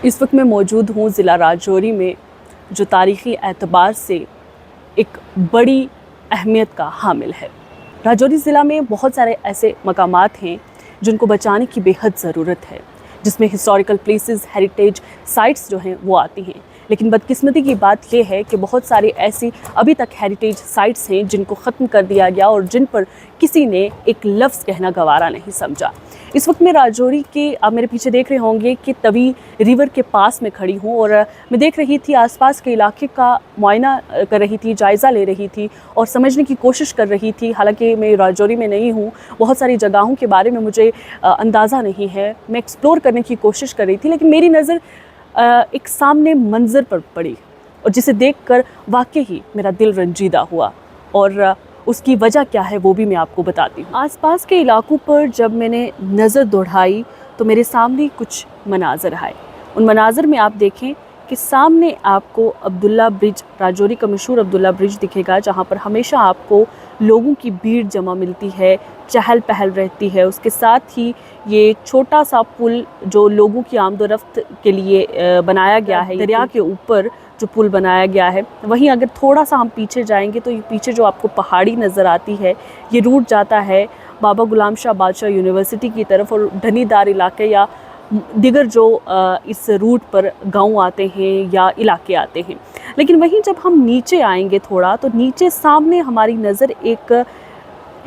इस वक्त मैं मौजूद हूँ ज़िला राजौरी में, जो तारीख़ी एतबार से एक बड़ी अहमियत का हामिल है। राजौरी ज़िला में बहुत सारे ऐसे मकामात हैं जिनको बचाने की बेहद ज़रूरत है, जिसमें हिस्टोरिकल प्लेसेस, हेरिटेज साइट्स जो हैं वो आती हैं। लेकिन बदकिस्मती की बात यह है कि बहुत सारी ऐसी अभी तक हेरिटेज साइट्स हैं जिनको ख़त्म कर दिया गया और जिन पर किसी ने एक लफ्ज़ कहना गवारा नहीं समझा। इस वक्त मैं राजौरी के, आप मेरे पीछे देख रहे होंगे कि तवी रिवर के पास में खड़ी हूँ और मैं देख रही थी आसपास के इलाके का मुआयना कर रही थी, जायज़ा ले रही थी और समझने की कोशिश कर रही थी। हालांकि मैं राजौरी में नहीं हूँ, बहुत सारी जगहों के बारे में मुझे अंदाज़ा नहीं है, मैं एक्सप्लोर करने की कोशिश कर रही थी, लेकिन मेरी नज़र एक सामने मंज़र पर पड़ी और जिसे देखकर वाकई ही मेरा दिल रंजीदा हुआ। और उसकी वजह क्या है वो भी मैं आपको बताती हूँ। आसपास के इलाकों पर जब मैंने नज़र दौड़ाई तो मेरे सामने कुछ मनाज़र आए। उन मनाज़र में आप देखें कि सामने आपको अब्दुल्ला ब्रिज, राजौरी का मशहूर अब्दुल्ला ब्रिज दिखेगा, जहाँ पर हमेशा आपको लोगों की भीड़ जमा मिलती है, चहल पहल रहती है। उसके साथ ही ये छोटा सा पुल जो लोगों की आमदोरफ्त के लिए बनाया गया है, दरिया के ऊपर जो पुल बनाया गया है। वहीं अगर थोड़ा सा हम पीछे जाएंगे तो ये पीछे जो आपको पहाड़ी नज़र आती है, ये रूट जाता है बाबा गुलाम शाह बादशाह यूनिवर्सिटी की तरफ और ढनीदार इलाके या दिगर जो इस रूट पर गांव आते हैं या इलाके आते हैं। लेकिन वहीं जब हम नीचे आएंगे थोड़ा तो नीचे सामने हमारी नज़र एक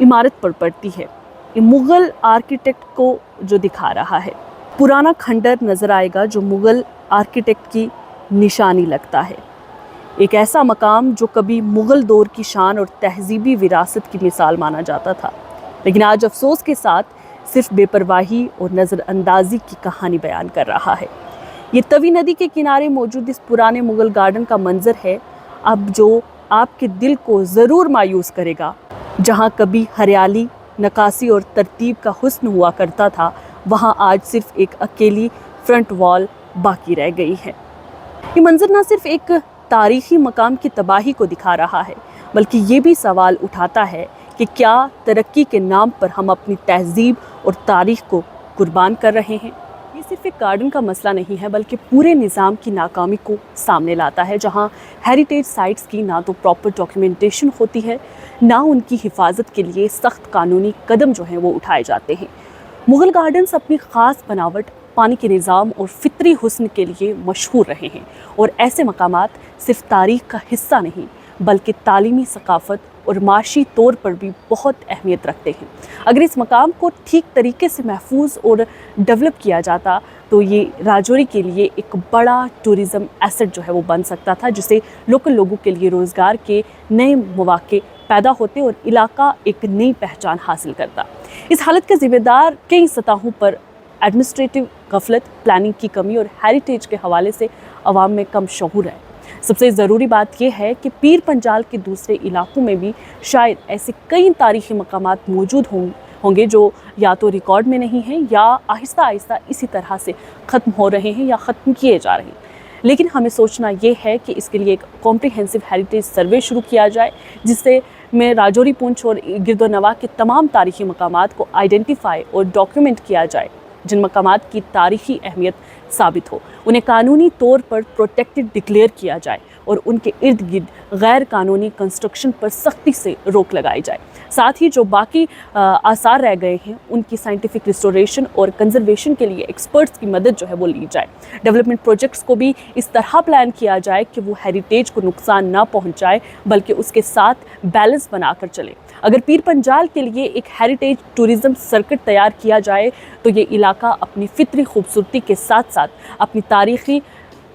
इमारत पर पड़ती है। ये मुग़ल आर्किटेक्ट को जो दिखा रहा है, पुराना खंडर नज़र आएगा जो मुग़ल आर्किटेक्ट की निशानी लगता है। एक ऐसा मकाम जो कभी मुग़ल दौर की शान और तहज़ीबी विरासत की मिसाल माना जाता था, लेकिन आज अफसोस के साथ सिर्फ बेपरवाही और नज़रअंदाजी की कहानी बयान कर रहा है। ये तवी नदी के किनारे मौजूद इस पुराने मुग़ल गार्डन का मंजर है अब जो आपके दिल को ज़रूर मायूस करेगा। जहाँ कभी हरियाली, नक्काशी और तरतीब का हुस्न हुआ करता था, वहाँ आज सिर्फ एक अकेली फ्रंट वॉल बाकी रह गई है। ये मंजर न सिर्फ एक तारीख़ी मकाम की तबाही को दिखा रहा है, बल्कि ये भी सवाल उठाता है कि क्या तरक्की के नाम पर हम अपनी तहज़ीब और तारीख़ को कुर्बान कर रहे हैं। ये सिर्फ एक गार्डन का मसला नहीं है, बल्कि पूरे निज़ाम की नाकामी को सामने लाता है, जहाँ हेरिटेज साइट्स की ना तो प्रॉपर डॉक्यूमेंटेशन होती है, ना उनकी हिफाजत के लिए सख्त कानूनी कदम जो हैं वो उठाए जाते हैं। मुग़ल गार्डन्स अपनी ख़ास बनावट, पानी के निज़ाम और फितरी हुस्न के लिए मशहूर रहे हैं और ऐसे मकामात सिर्फ तारीख़ का हिस्सा नहीं बल्कि तालीमी, सकाफ़त और माशी तौर पर भी बहुत अहमियत रखते हैं। अगर इस मकाम को ठीक तरीके से महफूज और डेवलप किया जाता तो ये राजौरी के लिए एक बड़ा टूरिज़म एसेट जो है वो बन सकता था, जिससे लोकल लोगों के लिए रोज़गार के नए मौके पैदा होते और इलाका एक नई पहचान हासिल करता। इस हालत के ज़िम्मेदार कई सतहों पर एडमिनिस्ट्रेटिव गफलत, प्लानिंग की कमी और हेरिटेज के हवाले से अवाम में कम शऊर है। सबसे ज़रूरी बात यह है कि पीर पंजाल के दूसरे इलाकों में भी शायद ऐसे कई तारीख़ी मकामात मौजूद होंगे जो या तो रिकॉर्ड में नहीं हैं या आहिस्ता आहिस्ता इसी तरह से ख़त्म हो रहे हैं या ख़त्म किए जा रहे हैं। लेकिन हमें सोचना ये है कि इसके लिए एक कॉम्प्रिहेंसिव हेरिटेज सर्वे शुरू किया जाए, जिससे में राजौरी, पुंछ और गिरदोनवा के तमाम तारीख़ी मकामात को आइडेंटिफाई और डॉक्यूमेंट किया जाए। जिन मकामात की तारीख़ी अहमियत साबित हो, उन्हें कानूनी तौर पर प्रोटेक्टेड डिक्लेयर किया जाए और उनके इर्द गिर्द गैर कानूनी कंस्ट्रक्शन पर सख्ती से रोक लगाई जाए। साथ ही जो बाकी आसार रह गए हैं उनकी साइंटिफिक रिस्टोरेशन और कंजर्वेशन के लिए एक्सपर्ट्स की मदद जो है वो ली जाए। डेवलपमेंट प्रोजेक्ट्स को भी इस तरह प्लान किया जाए कि वो हेरिटेज को नुकसान ना पहुंचाए बल्कि उसके साथ बैलेंस बनाकर चले। अगर पीर पंजाल के लिए एक हेरिटेज टूरिज़म सर्किट तैयार किया जाए तो ये इलाका अपनी फितरी खूबसूरती के साथ साथ अपनी तारीख़ी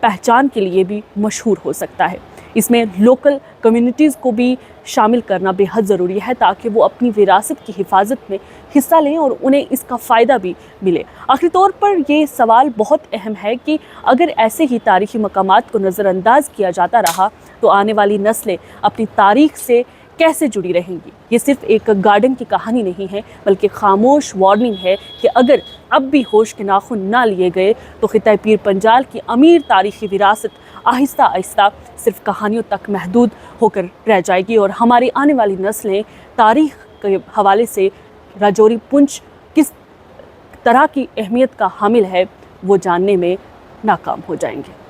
पहचान के लिए भी मशहूर हो सकता है। इसमें लोकल कम्युनिटीज़ को भी शामिल करना बेहद ज़रूरी है ताकि वो अपनी विरासत की हिफाजत में हिस्सा लें और उन्हें इसका फ़ायदा भी मिले। आखिरी तौर पर ये सवाल बहुत अहम है कि अगर ऐसे ही तारीख़ी मकामात को नज़रअंदाज किया जाता रहा तो आने वाली नस्लें अपनी तारीख़ से कैसे जुड़ी रहेंगी। ये सिर्फ एक गार्डन की कहानी नहीं है बल्कि खामोश वार्निंग है कि अगर अब भी होश के नाखून ना लिए गए तो खित्ता पीर पंजाल की अमीर तारीख़ी विरासत आहिस्ता आहिस्ता सिर्फ कहानियों तक महदूद होकर रह जाएगी और हमारी आने वाली नस्लें तारीख़ के हवाले से राजौरी पुंछ किस तरह की अहमियत का हामिल है वो जानने में ناکام ہو جائیں گے۔